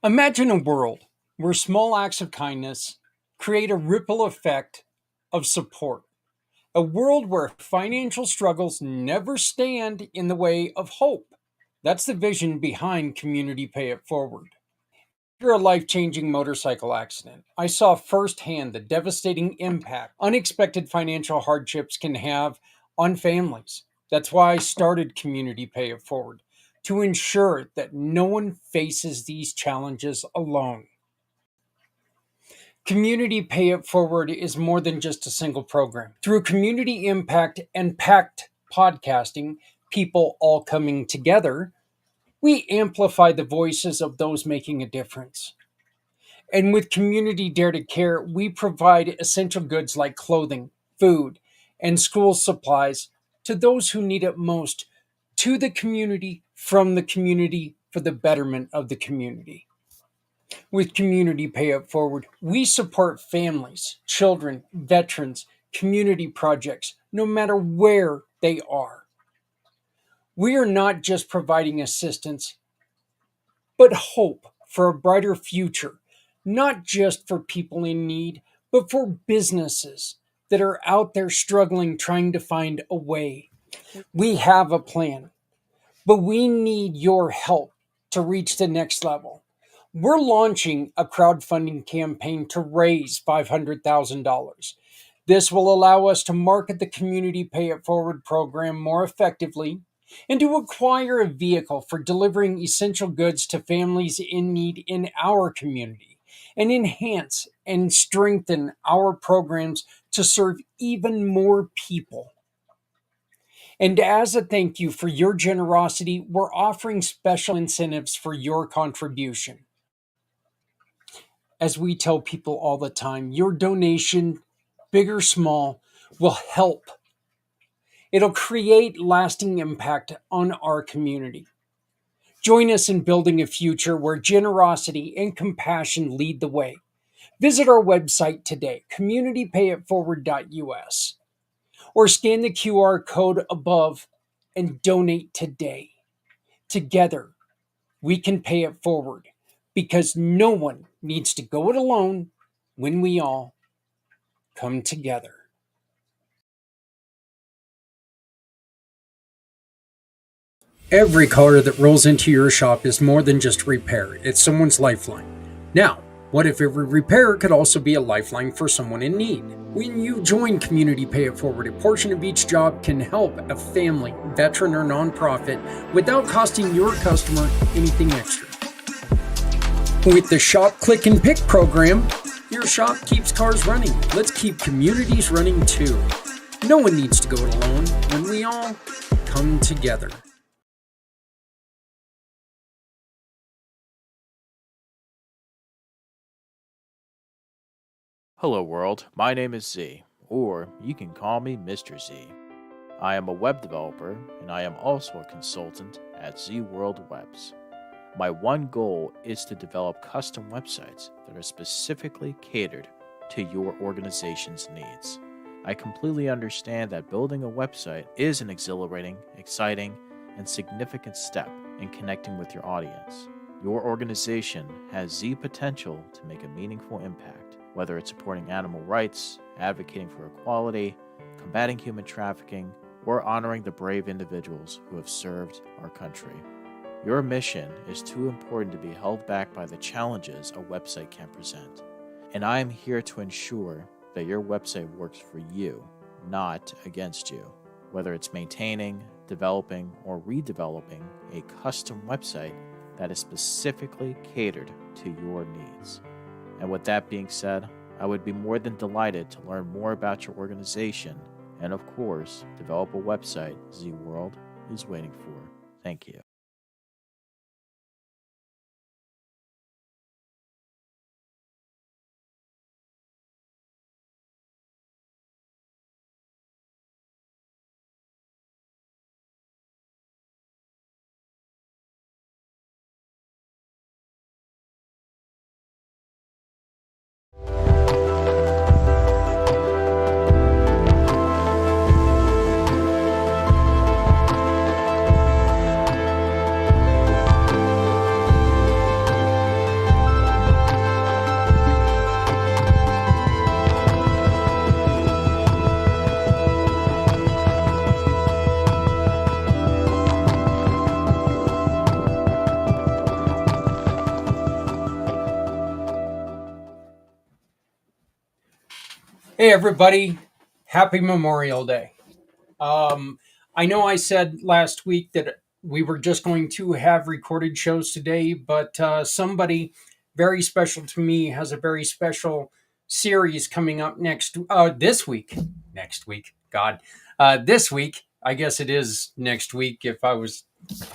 Imagine a world where small acts of kindness create a ripple effect of support. A world where financial struggles never stand in the way of hope. That's the vision behind Community Pay It Forward. After a life changing motorcycle accident, I saw firsthand the devastating impact unexpected financial hardships can have on families. That's why I started Community Pay It Forward, to ensure that no one faces these challenges alone. Community Pay It Forward is more than just a single program. Through community impact and packed podcasting, people all coming together, we amplify the voices of those making a difference. And with Community Dare to Care, we provide essential goods like clothing, food, and school supplies to those who need it most, to the community, from the community, for the betterment of the community. With Community Pay It Forward, we support families, children, veterans, community projects, no matter where they are. We are not just providing assistance, but hope for a brighter future, not just for people in need, but for businesses that are out there struggling, trying to find a way. We have a plan, but we need your help to reach the next level. We're launching a crowdfunding campaign to raise $500,000. This will allow us to market the Community Pay It Forward program more effectively and to acquire a vehicle for delivering essential goods to families in need in our community, and enhance and strengthen our programs to serve even more people. And as a thank you for your generosity, we're offering special incentives for your contribution. As we tell people all the time, your donation, big or small, will help. It'll create lasting impact on our community. Join us in building a future where generosity and compassion lead the way. Visit our website today, communitypayitforward.us, or scan the QR code above and donate today. Together, we can pay it forward, because no one needs to go it alone when we all come together. Every car that rolls into your shop is more than just repair, it's someone's lifeline. Now, what if every repair could also be a lifeline for someone in need? When you join Community Pay It Forward, a portion of each job can help a family, veteran, or nonprofit without costing your customer anything extra. With the Shop, Click, and Pick program, your shop keeps cars running. Let's keep communities running too. No one needs to go it alone when we all come together. Hello world, my name is Z, or you can call me Mr. Z. I am a web developer, and I am also a consultant at Z World Webs. My one goal is to develop custom websites that are specifically catered to your organization's needs. I completely understand that building a website is an exhilarating, exciting, and significant step in connecting with your audience. Your organization has Z potential to make a meaningful impact, whether it's supporting animal rights, advocating for equality, combating human trafficking, or honoring the brave individuals who have served our country. Your mission is too important to be held back by the challenges a website can present. And I am here to ensure that your website works for you, not against you. Whether it's maintaining, developing, or redeveloping a custom website that is specifically catered to your needs. And with that being said, I would be more than delighted to learn more about your organization and, of course, develop a website Z World is waiting for. Thank you. Hey, everybody. Happy Memorial Day. Um, I know I said last week that we were just going to have recorded shows today, but somebody very special to me has a very special series coming up this week. Next week, God. This week, I guess it is next week if I was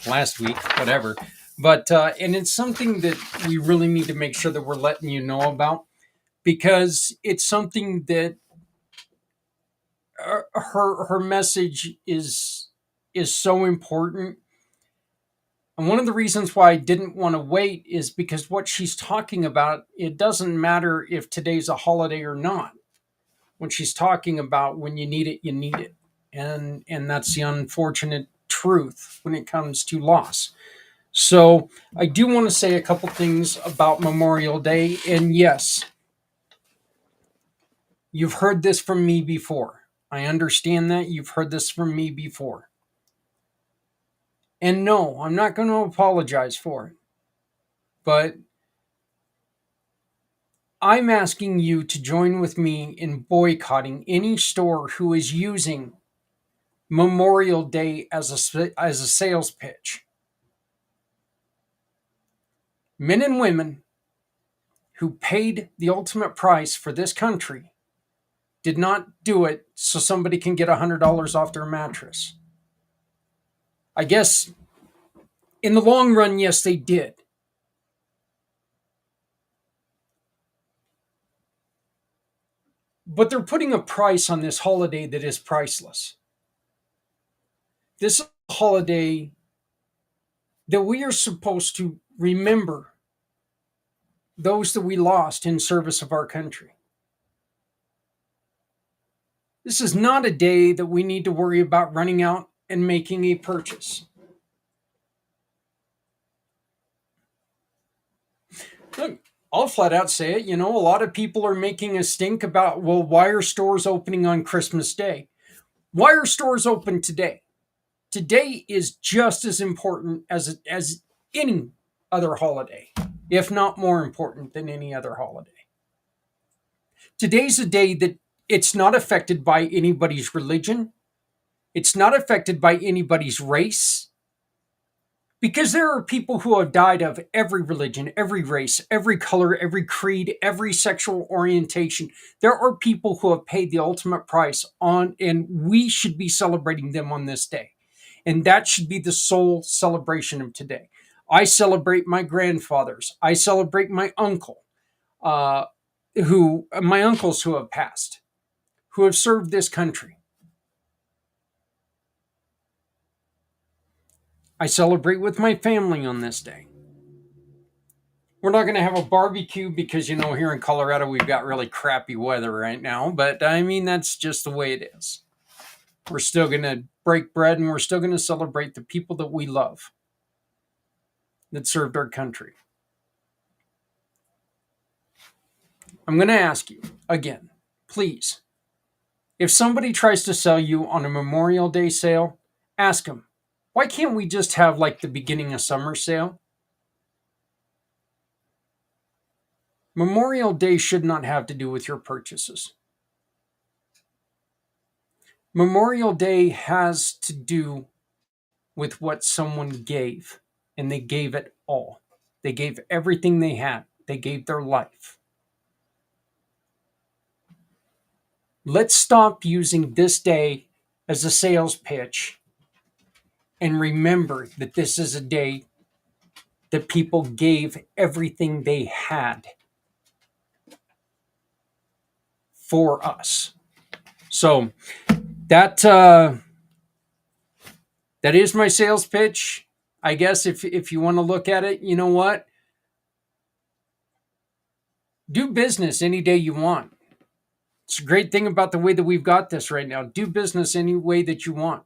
last week, whatever. But, and it's something that we really need to make sure that we're letting you know about because it's something that her message is so important, and one of the reasons why I didn't want to wait is because what she's talking about, it doesn't matter if today's a holiday or not. When she's talking about when you need it, you need it, and that's the unfortunate truth when it comes to loss. So I do want to say a couple things about Memorial Day, and yes, you've heard this from me before. I understand that you've heard this from me before. And no, I'm not going to apologize for it. But I'm asking you to join with me in boycotting any store who is using Memorial Day as a sales pitch. Men and women who paid the ultimate price for this country did not do it so somebody can get $100 off their mattress. I guess in the long run, yes, they did. But they're putting a price on this holiday that is priceless. This is a holiday that we are supposed to remember those that we lost in service of our country. This is not a day that we need to worry about running out and making a purchase. Look, I'll flat out say it. A lot of people are making a stink about, well, why are stores opening on Christmas Day? Why are stores open today? Today is just as important as any other holiday, if not more important than any other holiday. Today's a day that it's not affected by anybody's religion. It's not affected by anybody's race. Because there are people who have died of every religion, every race, every color, every creed, every sexual orientation. There are people who have paid the ultimate price on, and we should be celebrating them on this day. And that should be the sole celebration of today. I celebrate my grandfathers. I celebrate my uh, my uncles who have passed, who have served this country. I celebrate with my family on this day. We're not going to have a barbecue because, here in Colorado, we've got really crappy weather right now. But I mean, that's just the way it is. We're still going to break bread and we're still going to celebrate the people that we love that served our country. I'm going to ask you again, please, if somebody tries to sell you on a Memorial Day sale, ask them, why can't we just have like the beginning of summer sale? Memorial Day should not have to do with your purchases. Memorial Day has to do with what someone gave, and they gave it all. They gave everything they had, they gave their life. Let's stop using this day as a sales pitch and remember that this is a day that people gave everything they had for us. So that is my sales pitch. I guess if you want to look at it, you know what? Do business any day you want. It's a great thing about the way that we've got this right now. Do business any way that you want.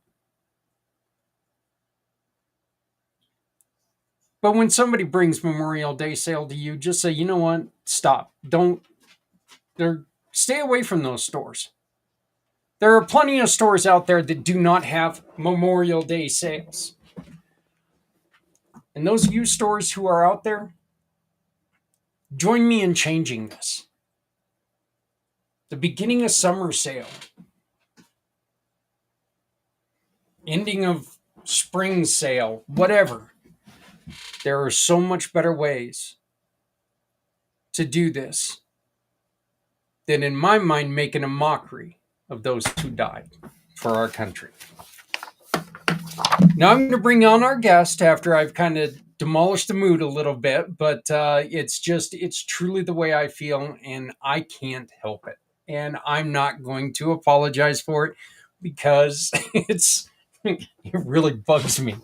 But when somebody brings Memorial Day sale to you, just say, you know what? Stop. Don't. Stay away from those stores. There are plenty of stores out there that do not have Memorial Day sales. And those of you stores who are out there, join me in changing this. The beginning of summer sale, ending of spring sale, whatever. There are so much better ways to do this than, in my mind, making a mockery of those who died for our country. Now I'm going to bring on our guest after I've kind of demolished the mood a little bit, but it's truly the way I feel, and I can't help it. And I'm not going to apologize for it because it really bugs me.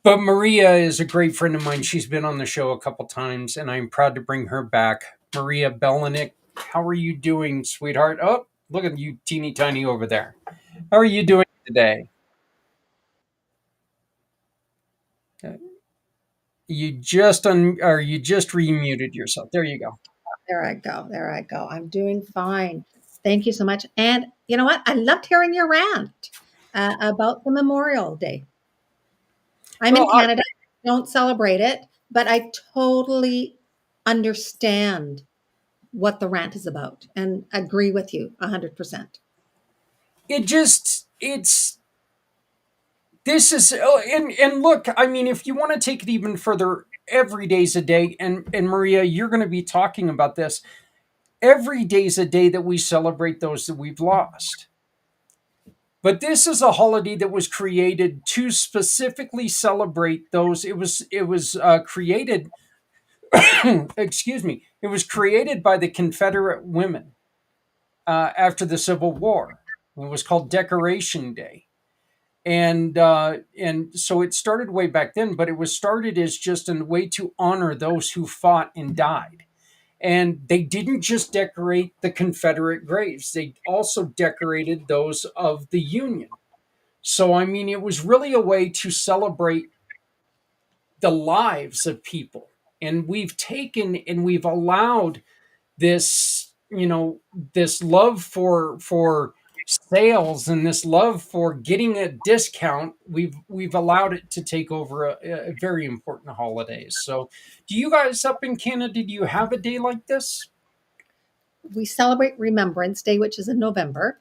But Maria is a great friend of mine. She's been on the show a couple times, and I'm proud to bring her back. Maria Belenik, how are you doing, sweetheart? Oh, look at you, teeny tiny over there. How are you doing today? You just remuted yourself. There you go. There I go. There I go. I'm doing fine. Thank you so much. And you know what? I loved hearing your rant about the Memorial Day. I'm Well, in Canada. Don't celebrate it, but I totally understand what the rant is about and agree with you 100%. it's this is oh, and look, I mean, if you want to take it even further, every day's a day, and Maria, you're going to be talking about this. Every day's a day that we celebrate those that we've lost. But this is a holiday that was created to specifically celebrate those. It was created. Excuse me. It was created by the Confederate women after the Civil War. It was called Decoration Day, and so it started way back then. But it was started as just a way to honor those who fought and died. And they didn't just decorate the Confederate graves; they also decorated those of the Union. So, I mean, it was really a way to celebrate the lives of people. And we've taken and we've allowed this, this love for sales and this love for getting a discount. We've allowed it to take over a very important holidays. So, do you guys up in Canada, do you have a day like this? We celebrate Remembrance Day, which is in November.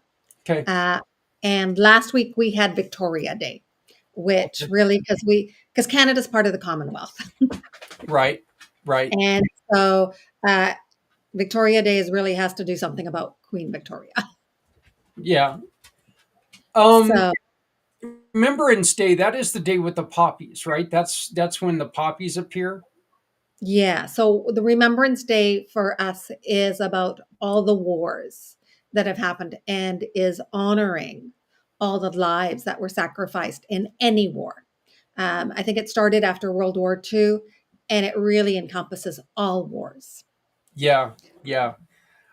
Okay. Uh, and last week we had Victoria Day, which really because Canada's part of the Commonwealth, Right. Right. and so uh, Victoria Day is really has to do something about Queen Victoria. Yeah. Um, So Remembrance Day, that is the day with the poppies, right? That's when the poppies appear. yeah, so the Remembrance Day for us is about all the wars that have happened and is honoring all the lives that were sacrificed in any war. I think it started after World War II, and it really encompasses all wars. Yeah, yeah.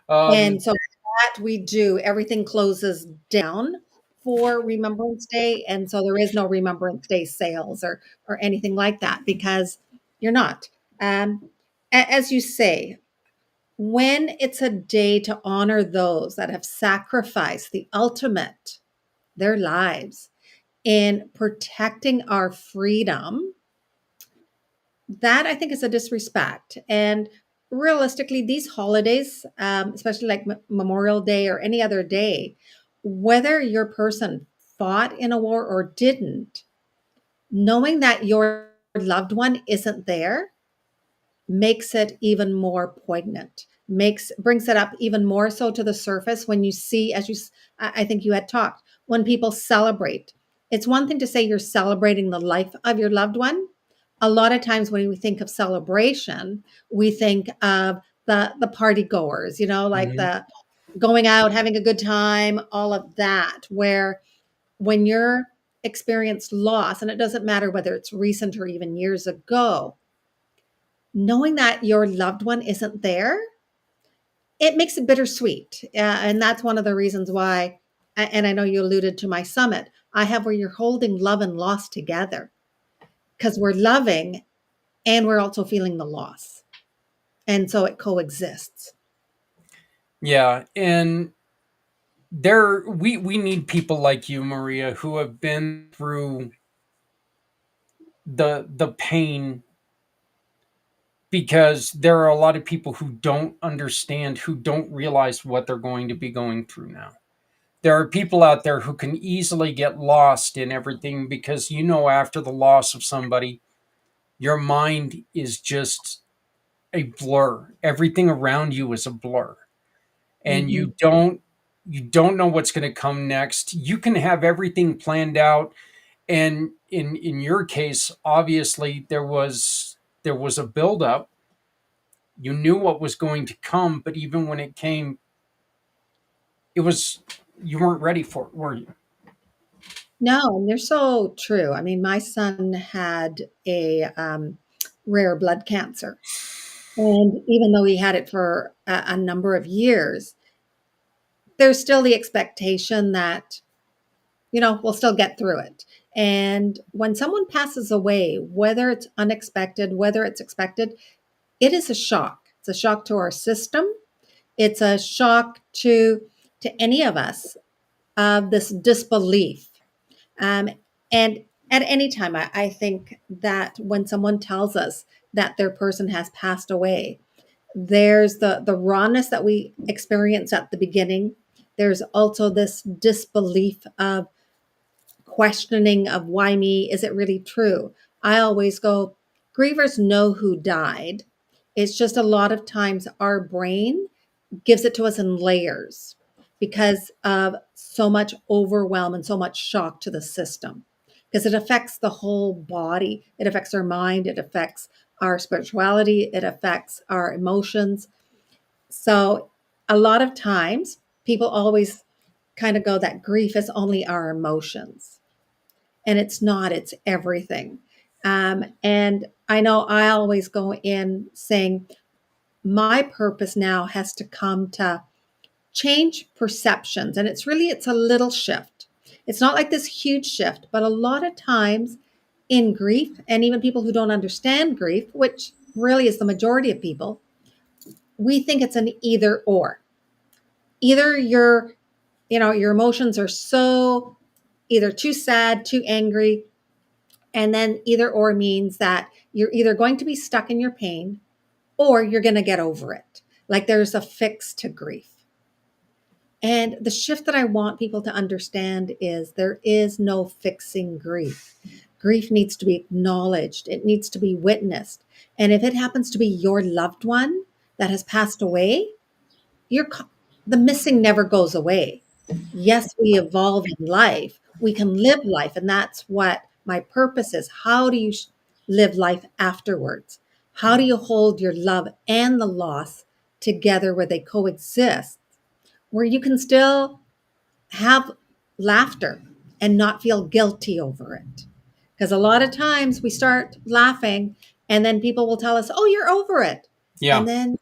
And Um, so that we do, everything closes down for Remembrance Day. And so there is no Remembrance Day sales or anything like that because you're not. As you say, when it's a day to honor those that have sacrificed the ultimate, their lives in protecting our freedom, that I think is a disrespect. And realistically, these holidays, especially like Memorial Day or any other day, whether your person fought in a war or didn't, knowing that your loved one isn't there makes it even more poignant, makes brings it up even more so to the surface when you see, as I think you had talked, when people celebrate. It's one thing to say you're celebrating the life of your loved one. A lot of times when we think of celebration, we think of the party goers, like mhm. the going out, having a good time, all of that. Where when you're experienced loss, and it doesn't matter whether it's recent or even years ago, knowing that your loved one isn't there, it makes it bittersweet. And that's one of the reasons why, and I know you alluded to my summit, I have where you're holding love and loss together because we're loving and we're also feeling the loss. And so it coexists. Yeah, and there we need people like you, Maria, who have been through the pain because there are a lot of people who don't understand, who don't realize what they're going to be going through now. There are people out there who can easily get lost in everything because, after the loss of somebody, your mind is just a blur. Everything around you is a blur. And Hmm. you don't know what's going to come next. You can have everything planned out, and in your case, obviously there was a buildup. You knew what was going to come, but even when it came, it was you weren't ready for it, were you? No, and they're so true. I mean, my son had a rare blood cancer. And even though he had it for a number of years, there's still the expectation that, we'll still get through it. And when someone passes away, whether it's unexpected, whether it's expected, it is a shock. It's a shock to our system. It's a shock to any of us of this disbelief. Um, and at any time, I think that when someone tells us that their person has passed away, there's the rawness that we experience at the beginning. There's also this disbelief of questioning of why me? Is it really true? I always go, grievers know who died. It's just a lot of times our brain gives it to us in layers because of so much overwhelm and so much shock to the system. Because it affects the whole body, it affects our mind, it affects our spirituality, it affects our emotions. So, a lot of times, people always kind of go that grief is only our emotions, and it's not, it's everything. And I know I always go in saying, my purpose now has to come to change perceptions, and it's a little shift. It's not like this huge shift, but a lot of times in grief, and even people who don't understand grief, which really is the majority of people, we think it's an either or. Either your emotions are so either too sad, too angry, and then either or means that you're either going to be stuck in your pain or you're going to get over it. Like there's a fix to grief. And the shift that I want people to understand is there is no fixing grief. Grief needs to be acknowledged, it needs to be witnessed. And if it happens to be your loved one that has passed away, the missing never goes away. Yes, we evolve in life. We can live life, and that's what my purpose is. How do you live life afterwards? How do you hold your love and the loss together where they coexist, where you can still have laughter and not feel guilty over it? Because a lot of times we start laughing and then people will tell us, "Oh, you're over it." Yeah. And then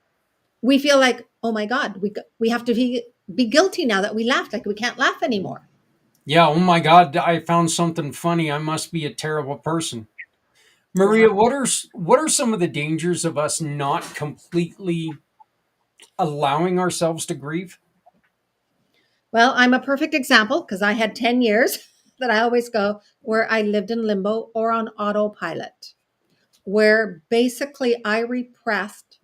we feel like, "Oh my god, we have to be guilty now that we laughed, like we can't laugh anymore." Yeah. Oh my God, I found something funny. I must be a terrible person. Wow. Maria, what are some of the dangers of us not completely allowing ourselves to grieve? Well, I'm a perfect example because I had 10 years that I always go where I lived in limbo or on autopilot, where basically I repressed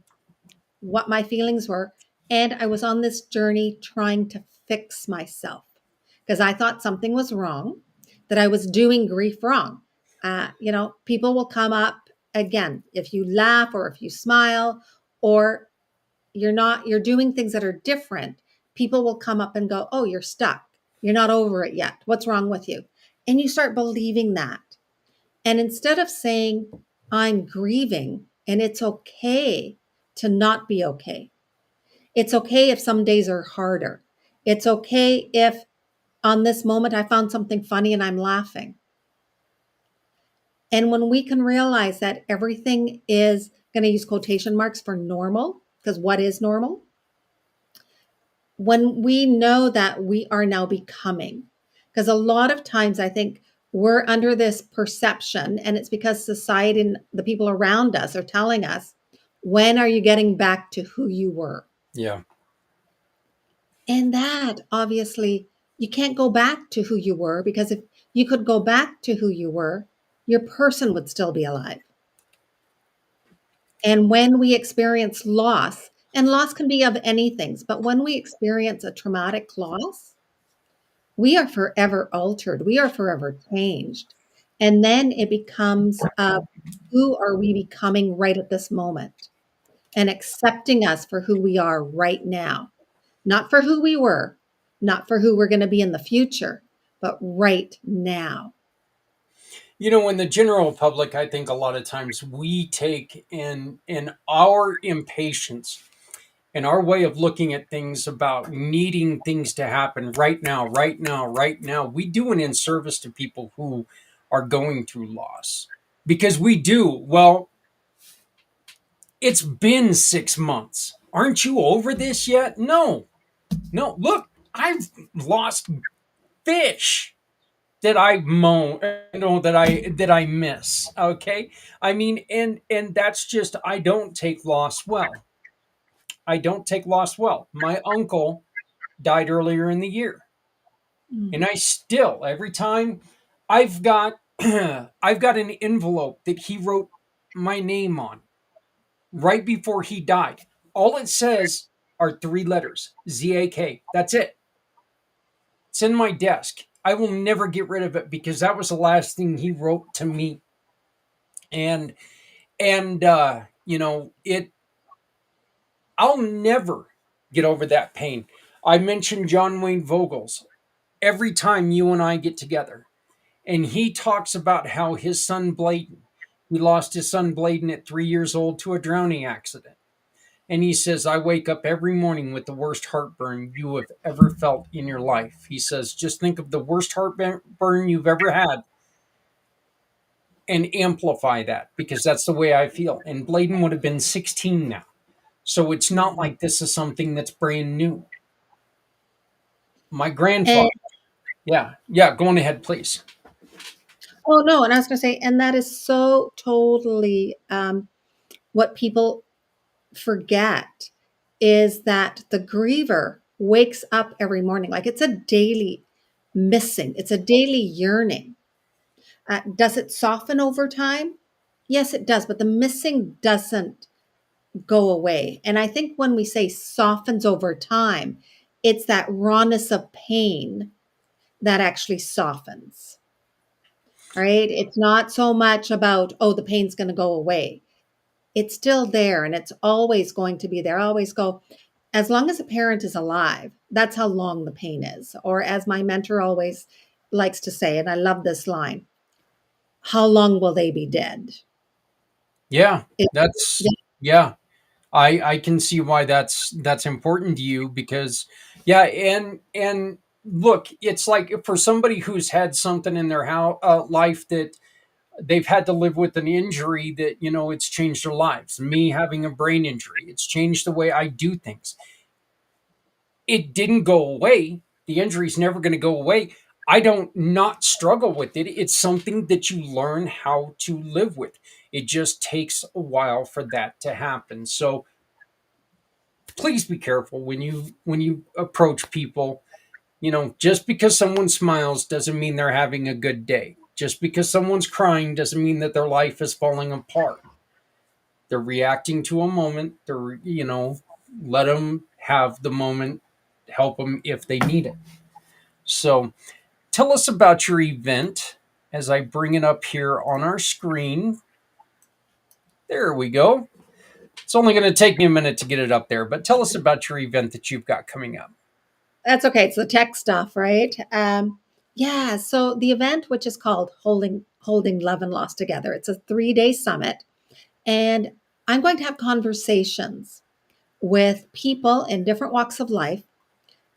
what my feelings were. And I was on this journey trying to fix myself because I thought something was wrong, that I was doing grief wrong. People will come up again if you laugh or if you smile or you're doing things that are different. People will come up and go, "Oh, you're stuck. You're not over it yet. What's wrong with you?" And you start believing that. And instead of saying, "I'm grieving and it's okay to not be okay. It's okay if some days are harder. It's okay if on this moment I found something funny and I'm laughing." And when we can realize that everything is going to use quotation marks for normal, because what is normal? When we know that we are now becoming, because a lot of times I think we're under this perception, and it's because society and the people around us are telling us, when are you getting back to who you were? Yeah. And that obviously you can't go back to who you were, because if you could go back to who you were, your person would still be alive. And when we experience loss, and loss can be of anything, but when we experience a traumatic loss, we are forever altered. We are forever changed. And then it becomes who are we becoming right at this moment and accepting us for who we are right now, not for who we were, not for who we're going to be in the future, but right now. In the general public, I think a lot of times we take in our impatience and our way of looking at things about needing things to happen right now, right now, right now. We do an in-service to people who are going through loss because we do. Well, it's been 6 months. Aren't you over this yet? No, no. Look, I've lost fish that I moan, that I miss. Okay, I mean, and that's just I don't take loss well. I don't take loss well. My uncle died earlier in the year, and Mm. I still every time I've got I've got an envelope that he wrote my name on right before he died. All it says are three letters: ZAK. That's it. It's in my desk. I will never get rid of it because that was the last thing he wrote to me. And it I'll never get over that pain. I mentioned John Wayne Vogel's every time you and I get together. And he talks about how his son Bladen, he lost his son Bladen at 3 years old to a drowning accident. And he says, I wake up every morning with the worst heartburn you have ever felt in your life. He says, just think of the worst heartburn you've ever had and amplify that because that's the way I feel. And Bladen would have been 16 now. So it's not Mm. like this is something that's brand new. My And grandfather, yeah, yeah, go on ahead, please. oh no, and I was going to say, and that is so totally what people forget is that the griever wakes up every morning like it's a daily missing, it's a daily yearning. Does it soften over time? Yes, it does, but the missing doesn't go away. And I think when we say softens over time, it's that rawness of pain that actually softens, right? It's not so much about, oh, the pain's going to go away. It's still there and it's always going to be there. I always go, as long as a parent is alive, that's how long the pain is. Or as my mentor always likes to say, and I love this line, how long will they be dead? Yeah, It, that's yeah. I can see why that's important to you because yeah, and look, it's like for somebody who's had something in their life that they've had to live with an injury that it's changed their lives. Me having a brain injury, it's changed the way I do things. It didn't go away. The injury's never going to go away. I don't not struggle with it. It's something that you learn how to live with. It just takes a while for that to happen. So please be careful when you approach people. Just because someone smiles doesn't mean they're having a good day. Just because someone's crying doesn't mean that their life is falling apart. They're reacting to a moment. Let them have the moment, help them if they need it. So tell us about your event as I bring it up here on our screen. There we go. It's only going to take me a minute to get it up there, but tell us about your event that you've got coming up. that's okay. It's the tech stuff, right? Yeah. So the event, which is called Holding Love and Loss Together, it's a 3-day summit, and I'm going to have conversations with people in different walks of life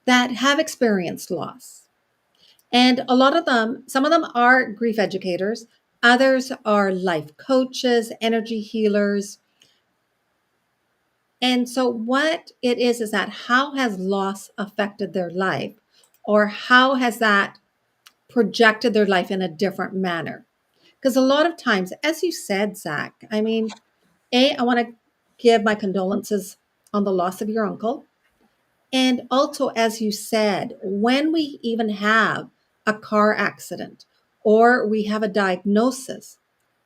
that have experienced loss. And a lot of them, some of them are grief educators, others are life coaches, energy healers. And so, what it is that how has loss affected their life, or how has that projected their life in a different manner? Because a lot of times, as you said, Zach, I mean, I want to give my condolences on the loss of your uncle. And also, as you said, when we even have a car accident or we have a diagnosis,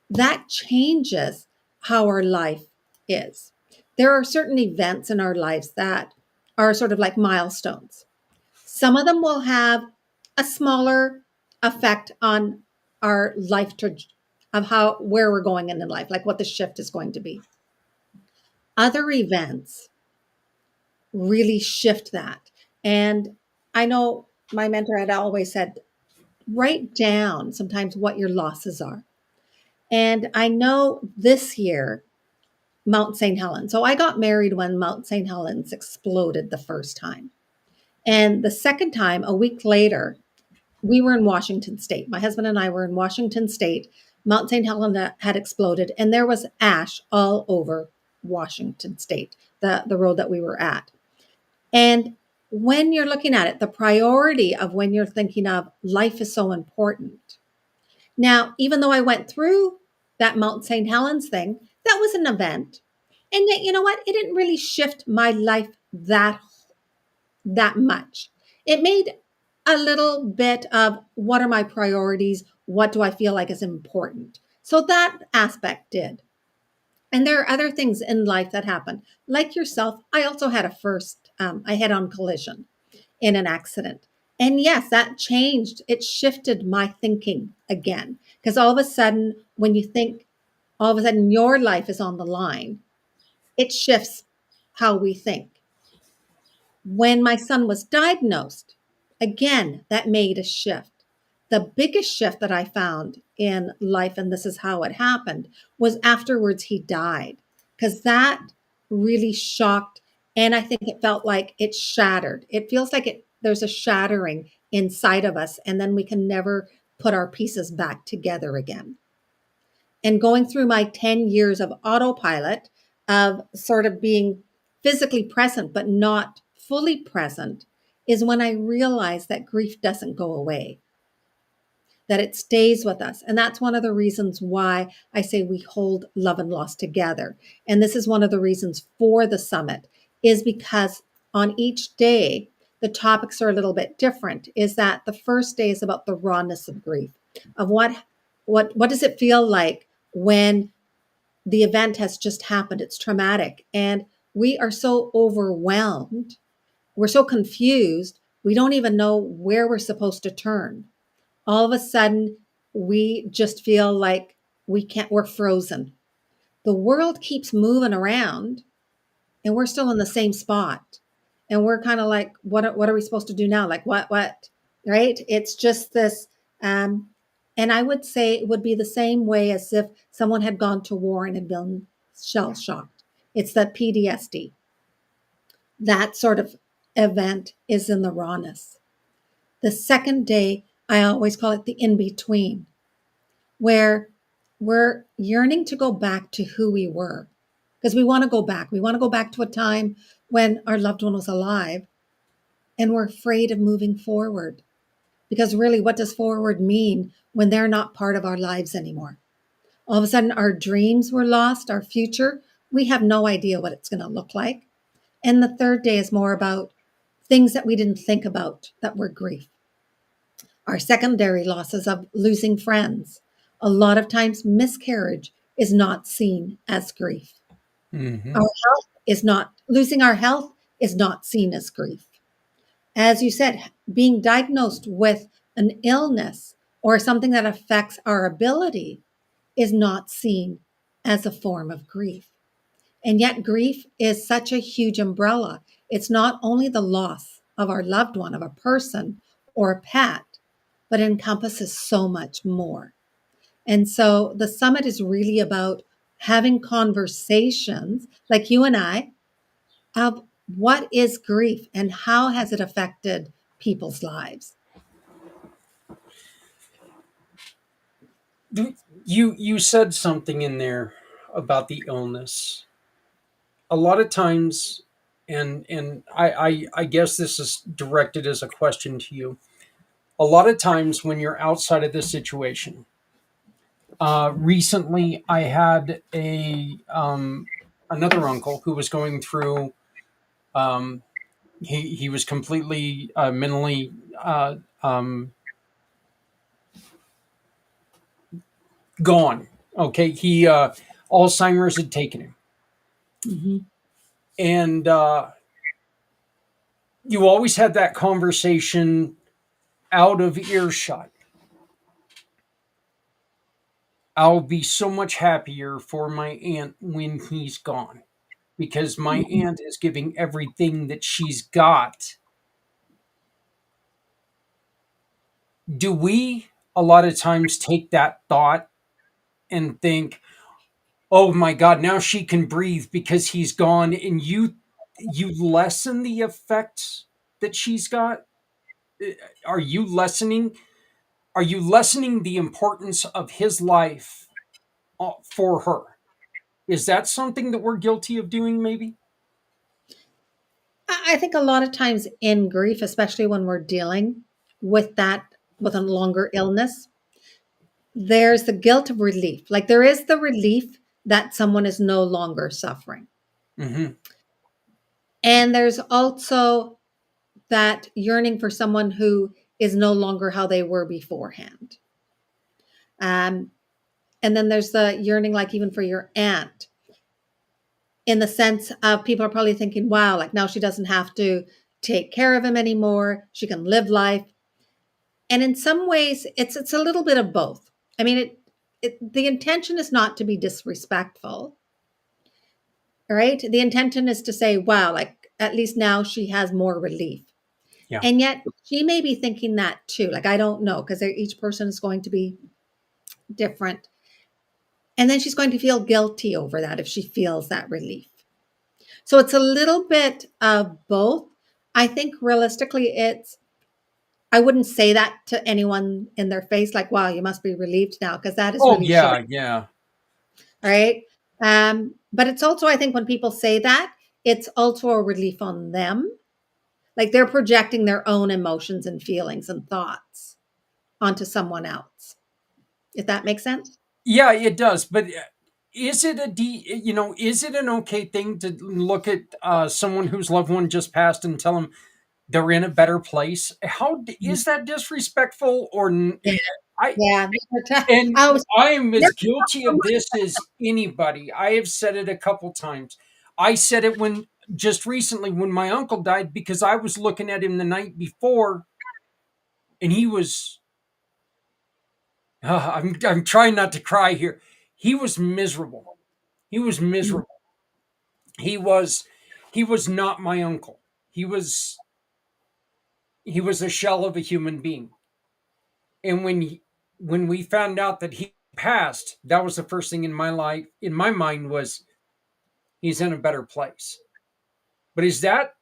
that changes how our life is there are certain events in our lives that are sort of like milestones. Some of them will have a smaller effect on our life of how where we're going in life, like what the shift is going to be. Other events really shift that. And I know my mentor had always said, write down sometimes what your losses are. And I know this year, Mount St. Helens. So I got married when Mount St. Helens exploded the first time. And the second time, a week later, we were in Washington State. My husband and I were in Washington State. Mount St. Helena had exploded, and there was ash all over Washington State, the road that we were at. And when you're looking at it, the priority of when you're thinking of life is so important. Now, even though I went through that Mount St. Helens thing, that was an event. And yet, you know what? It didn't really shift my life that much. It made a little bit of what are my priorities? What do I feel like is important? So that aspect did. And there are other things in life that happen. Like yourself, I also had a head on collision in an accident. And yes, that changed. It shifted my thinking again. Because all of a sudden, when you think all of a sudden your life is on the line, it shifts how we think. When my son was diagnosed, again, that made a shift. The biggest shift that I found in life, and this is how it happened, was afterwards he died, because that really shocked. And I think it felt like it shattered. It feels like there's a shattering inside of us, and then we can never put our pieces back together again. And going through my 10 years of autopilot, of sort of being physically present but not fully present, is when I realized that grief doesn't go away, that it stays with us. And that's one of the reasons why I say we hold love and loss together. And this is one of the reasons for the summit, is because on each day the topics are a little bit different. Is that the first day is about the rawness of grief, of what does it feel like when the event has just happened. It's traumatic, and we are so overwhelmed, we're so confused, we don't even know where we're supposed to turn. All of a sudden, we just feel like we're frozen. The world keeps moving around, and we're still in the same spot. And we're kind of like, what are we supposed to do now? Like, what, right? It's just this. Um, and I would say it would be the same way as if someone had gone to war and had been shell shocked. It's that PTSD. That sort of event is in the rawness. The second day, I always call it the in between, where we're yearning to go back to who we were, because we want to go back. We want to go back to a time when our loved one was alive, and we're afraid of moving forward, because really, what does forward mean when they're not part of our lives anymore? All of a sudden, our dreams were lost, our future, we have no idea what it's going to look like. And the third day is more about things that we didn't think about that were grief. Our secondary losses of losing friends. A lot of times, miscarriage is not seen as grief. Hmm. Our health is not, losing our health is not seen as grief. As you said, being diagnosed with an illness or something that affects our ability is not seen as a form of grief. And yet, grief is such a huge umbrella. It's not only the loss of our loved one, of a person or a pet, but it encompasses so much more. And so the summit is really about having conversations like you and I of what is grief and how has it affected people's lives. You said something in there about the illness. A lot of times, and I guess this is directed as a question to you. A lot of times when you're outside of this situation, recently I had a another uncle who was going through. Um, he was completely mentally gone. Okay, he Alzheimer's had taken him, Mhm. And you always had that conversation out of earshot. I'll be so much happier for my aunt when he's gone because my aunt is giving everything that she's got. Do we a lot of times take that thought and think, "Oh my god, now she can breathe because he's gone," and you lessen the effects that she's got? Are you lessening the importance of his life for her? Is that something that we're guilty of doing maybe? I think a lot of times in grief, especially when we're dealing with that, with a longer illness, there's the guilt of relief. Like there is the relief that someone is no longer suffering. Mhm. And there's also that yearning for someone who is no longer how they were beforehand. Um, and then there's the yearning, like even for your aunt, in the sense of people are probably thinking, wow, like now she doesn't have to take care of him anymore. She can live life. And in some ways, it's a little bit of both. I mean, the intention is not to be disrespectful, right? The intention is to say, wow, like at least now she has more relief. Yeah. And yet she may be thinking that too. Like, I don't know, because each person is going to be different. And then she's going to feel guilty over that if she feels that relief. So it's a little bit of both. I think realistically, I wouldn't say that to anyone in their face, like, wow, you must be relieved now, because that is Oh really showing, yeah, yeah. right? But it's also, I think when people say that, it's also a relief on them. Like they're projecting their own emotions and feelings and thoughts onto someone else. If that makes sense? Yeah, it does. But is it an okay thing to look at someone whose loved one just passed and tell them they're in a better place? Is that disrespectful I Yeah. and I was I am as never guilty of this as anybody. I have said it a couple times. I said it when just recently when my uncle died because I was looking at him the night before and he was I'm trying not to cry here. He was miserable. He was miserable. He was he was not my uncle. He was a shell of a human being. And when we found out that he passed, that was the first thing in my mind was he's in a better place. But is that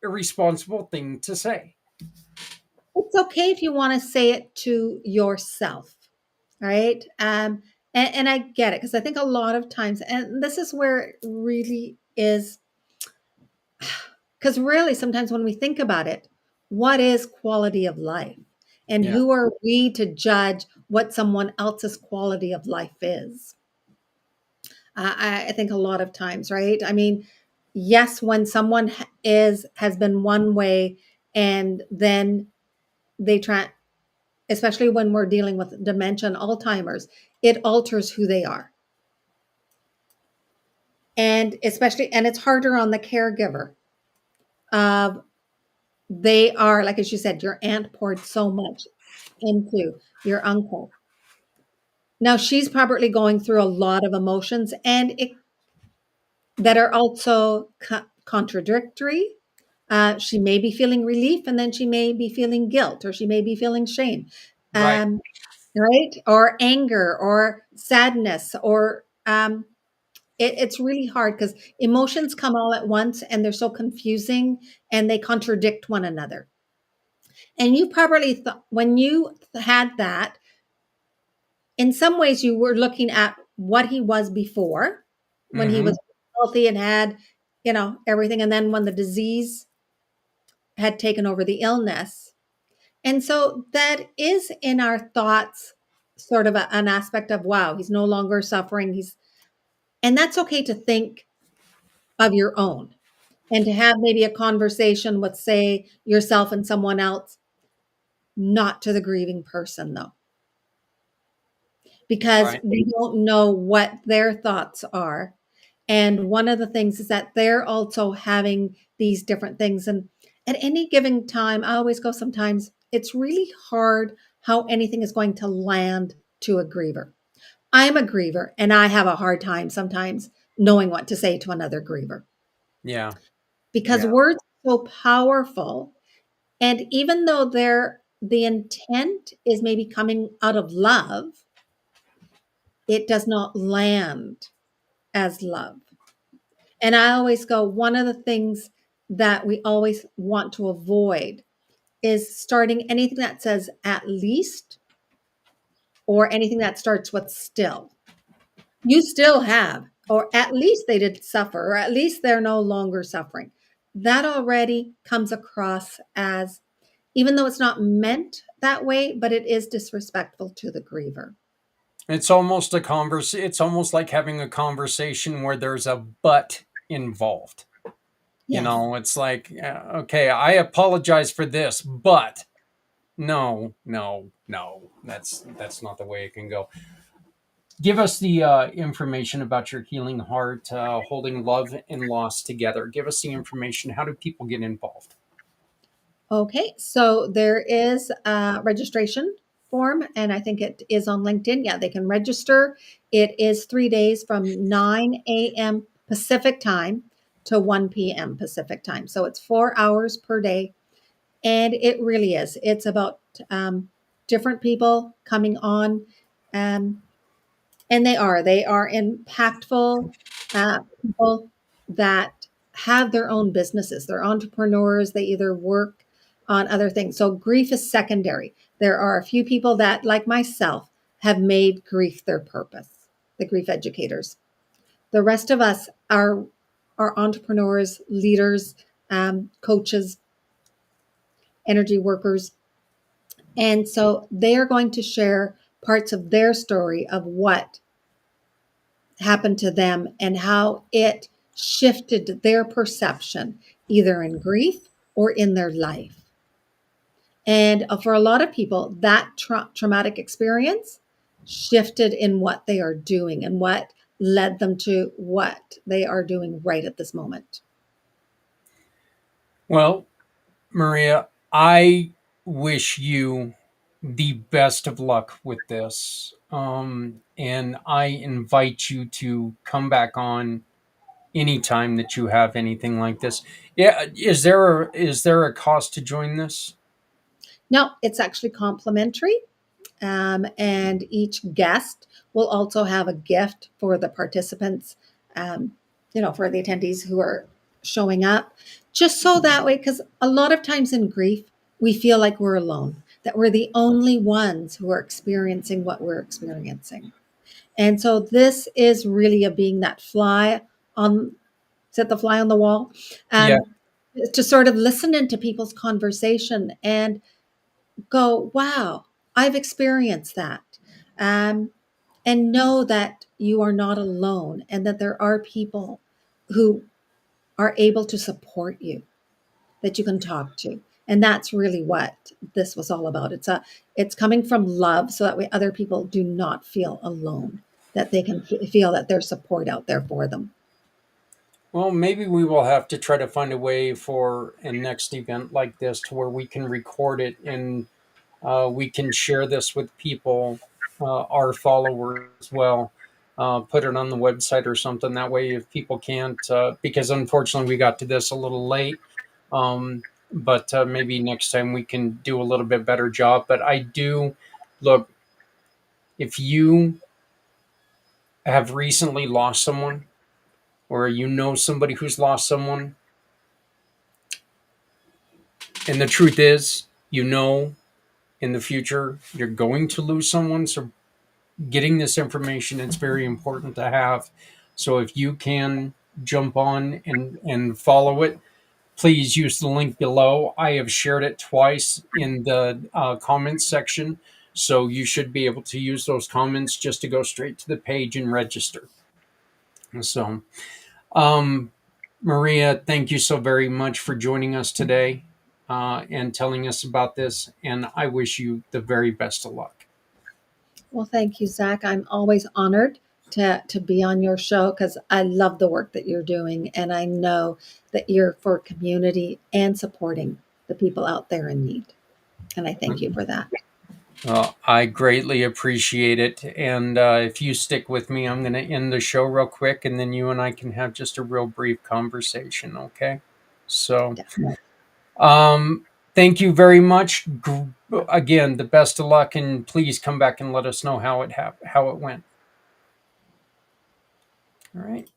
a responsible thing to say? It's okay if you want to say it to yourself, right? And I get it because I think a lot of times, and this is where it really is, because really sometimes when we think about it, what is quality of life? And Yeah. who are we to judge what someone else's quality of life is? I think a lot of times, right? I mean, yes, when someone has been one way and then they try, especially when we're dealing with dementia and Alzheimer's, it alters who they are. And especially, and it's harder on the caregiver. Uh, they are, like as you said, your aunt poured so much into your uncle. Now she's probably going through a lot of emotions and that are also contradictory. She may be feeling relief and then she may be feeling guilt or she may be feeling shame. Right. Um, right? Or anger or sadness or it's really hard because emotions come all at once and they're so confusing and they contradict one another. And you probably thought when you had that, in some ways you were looking at what he was before when he Mhm. was healthy and had, everything. And then when the disease had taken over the illness. And so that is in our thoughts, sort of an aspect of, wow, he's no longer suffering. And that's okay to think of your own and to have maybe a conversation with, say, yourself and someone else, not to the grieving person, though, because Right. we don't know what their thoughts are. And one of the things is that they're also having these different things. And at any given time, I always go sometimes, it's really hard how anything is going to land to a griever. I'm a griever and I have a hard time sometimes knowing what to say to another griever Yeah. because Yeah. words are so powerful. And even though the intent is maybe coming out of love, it does not land as love. And I always go, one of the things that we always want to avoid is starting anything that says at least or anything that starts with still. You still have, or at least they did suffer, or at least they're no longer suffering. That already comes across as, even though it's not meant that way, but it is disrespectful to the griever. It's almost like having a conversation where there's a but involved. Yes. It's like, okay, I apologize for this, but no, no, no. That's not the way it can go. Give us the information about your healing heart, holding love and loss together. Give us the information. How do people get involved? Okay, so there is a registration form, and I think it is on LinkedIn. Yeah, they can register. It is 3 days from 9 a.m. Pacific time to 1 p.m. Pacific time. So it's 4 hours per day. And it really is. It's about different people coming on. Um, and they are impactful people that have their own businesses. They're entrepreneurs. They either work on other things. So grief is secondary. There are a few people that, like myself, have made grief their purpose, the grief educators. The rest of us are entrepreneurs, leaders, coaches, energy workers. And so they are going to share parts of their story of what happened to them and how it shifted their perception, either in grief or in their life. And for a lot of people, that traumatic experience shifted in what they are doing and what led them to what they are doing right at this moment. Well, Maria, I wish you the best of luck with this. And I invite you to come back on anytime that you have anything like this. Yeah, is there a cost to join this? No, it's actually complimentary. And each guest will also have a gift for the participants, um, for the attendees who are showing up, just so that way, because a lot of times in grief, we feel like we're alone, that we're the only ones who are experiencing what we're experiencing. And so this is really a being that fly on, set the fly on the wall, Yeah. um, to sort of listen into people's conversation and go, wow, I've experienced that. Um, and know that you are not alone and that there are people who are able to support you, that you can talk to. And that's really what this was all about. It's coming from love so that way other people do not feel alone, that they can feel that there's support out there for them. Well, maybe we will have to try to find a way for a next event like this to where we can record it and we can share this with people, our followers as well. Put it on the website or something. That way, if people can't, because unfortunately we got to this a little late, but maybe next time we can do a little bit better job. But I do look, if you have recently lost someone, or you know somebody who's lost someone, and the truth is, in the future you're going to lose someone, so getting this information, it's very important to have. So if you can jump on and follow it, please use the link below. I have shared it twice in the comments section, so you should be able to use those comments just to go straight to the page and register. So um, Maria, thank you so very much for joining us today, and telling us about this, and I wish you the very best of luck. Well, thank you, Zach. I'm always honored to be on your show because I love the work that you're doing, and I know that you're for community and supporting the people out there in need. And I thank you for that. Well, I greatly appreciate it. And if you stick with me, I'm going to end the show real quick, and then you and I can have just a real brief conversation, okay? So, Definitely. thank you very much. Again, the best of luck, and please come back and let us know how it went. All right.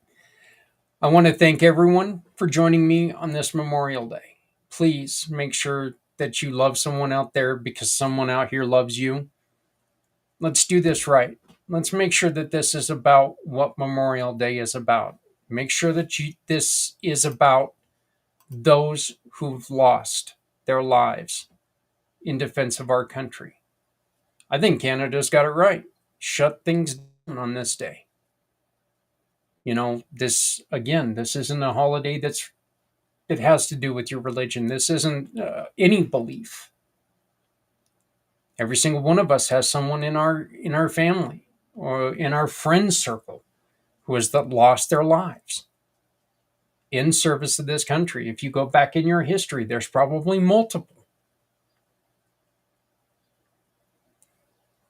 I want to thank everyone for joining me on this Memorial Day. Please make sure that you love someone out there because someone out here loves you. Let's do this right. Let's make sure that this is about what Memorial Day is about. Make sure that this is about those who've lost their lives in defense of our country. I think Canada's got it right. Shut things down on this day. This isn't a holiday that has to do with your religion. This isn't any belief. Every single one of us has someone in our family or in our friend circle who has lost their lives in service of this country. If you go back in your history, there's probably multiple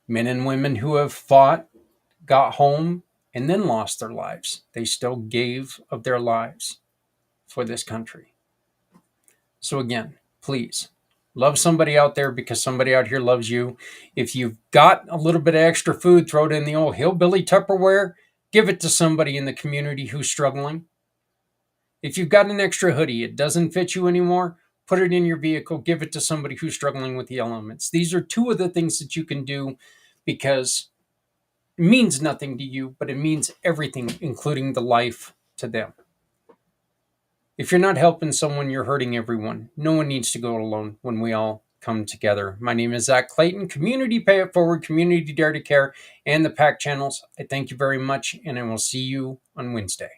men and women who have fought, got home, and then lost their lives. They still gave of their lives for this country. So again, please love somebody out there because somebody out here loves you. If you've got a little bit of extra food, throw it in the old hillbilly Tupperware. Give it to somebody in the community who's struggling. If you've got an extra hoodie, it doesn't fit you anymore, put it in your vehicle, give it to somebody who's struggling with the elements. These are two of the things that you can do because it means nothing to you, but it means everything, including the life to them. If you're not helping someone, you're hurting everyone. No one needs to go alone when we all come together. My name is Zak Clayton, Community Pay It Forward, Community Dare to Care, and the PAC channels. I thank you very much, and I will see you on Wednesday.